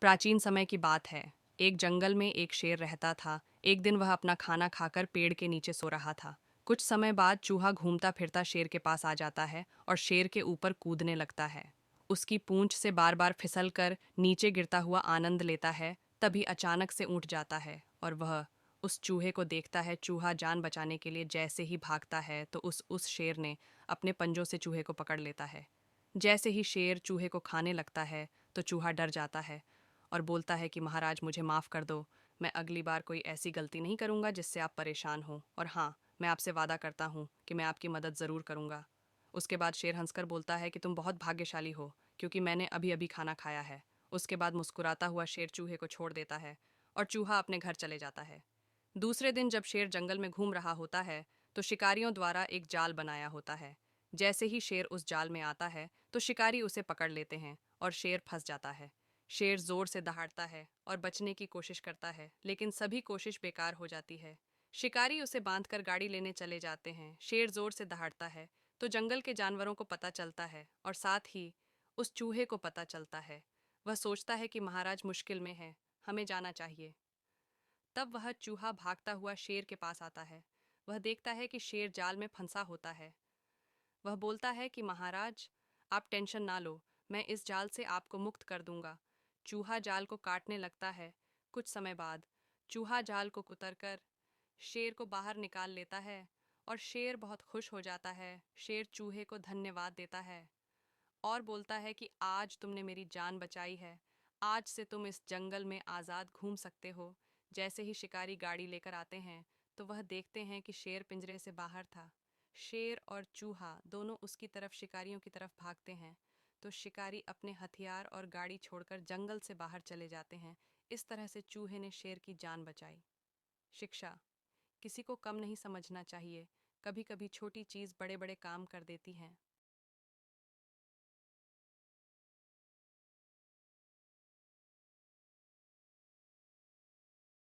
प्राचीन समय की बात है। एक जंगल में एक शेर रहता था। एक दिन वह अपना खाना खाकर पेड़ के नीचे सो रहा था। कुछ समय बाद चूहा घूमता फिरता शेर के पास आ जाता है और शेर के ऊपर कूदने लगता है। उसकी पूंछ से बार बार फिसल कर नीचे गिरता हुआ आनंद लेता है। तभी अचानक से ऊँट जाता है और वह उस चूहे को देखता है। चूहा जान बचाने के लिए जैसे ही भागता है तो उस शेर ने अपने पंजों से चूहे को पकड़ लेता है। जैसे ही शेर चूहे को खाने लगता है तो चूहा डर जाता है और बोलता है कि महाराज, मुझे माफ़ कर दो। मैं अगली बार कोई ऐसी गलती नहीं करूँगा जिससे आप परेशान हो, और हाँ, मैं आपसे वादा करता हूँ कि मैं आपकी मदद ज़रूर करूँगा। उसके बाद शेर हंसकर बोलता है कि तुम बहुत भाग्यशाली हो, क्योंकि मैंने अभी अभी खाना खाया है। उसके बाद मुस्कुराता हुआ शेर चूहे को छोड़ देता है और चूहा अपने घर चले जाता है। दूसरे दिन जब शेर जंगल में घूम रहा होता है तो शिकारियों द्वारा एक जाल बनाया होता है। जैसे ही शेर उस जाल में आता है तो शिकारी उसे पकड़ लेते हैं और शेर फंस जाता है। शेर जोर से दहाड़ता है और बचने की कोशिश करता है, लेकिन सभी कोशिश बेकार हो जाती है। शिकारी उसे बांधकर गाड़ी लेने चले जाते हैं। शेर जोर से दहाड़ता है तो जंगल के जानवरों को पता चलता है और साथ ही उस चूहे को पता चलता है। वह सोचता है कि महाराज मुश्किल में है, हमें जाना चाहिए। तब वह चूहा भागता हुआ शेर के पास आता है। वह देखता है कि शेर जाल में फंसा होता है। वह बोलता है कि महाराज, आप टेंशन ना लो, मैं इस जाल से आपको मुक्त कर दूंगा। चूहा जाल को काटने लगता है। कुछ समय बाद चूहा जाल को कुतरकर शेर को बाहर निकाल लेता है और शेर बहुत खुश हो जाता है। शेर चूहे को धन्यवाद देता है और बोलता है कि आज तुमने मेरी जान बचाई है। आज से तुम इस जंगल में आज़ाद घूम सकते हो। जैसे ही शिकारी गाड़ी लेकर आते हैं तो वह देखते हैं कि शेर पिंजरे से बाहर था। शेर और चूहा दोनों उसकी तरफ, शिकारियों की तरफ भागते हैं तो शिकारी अपने हथियार और गाड़ी छोड़कर जंगल से बाहर चले जाते हैं। इस तरह से चूहे ने शेर की जान बचाई। शिक्षा: किसी को कम नहीं समझना चाहिए। कभी कभी छोटी चीज़ बड़े बड़े काम कर देती हैं।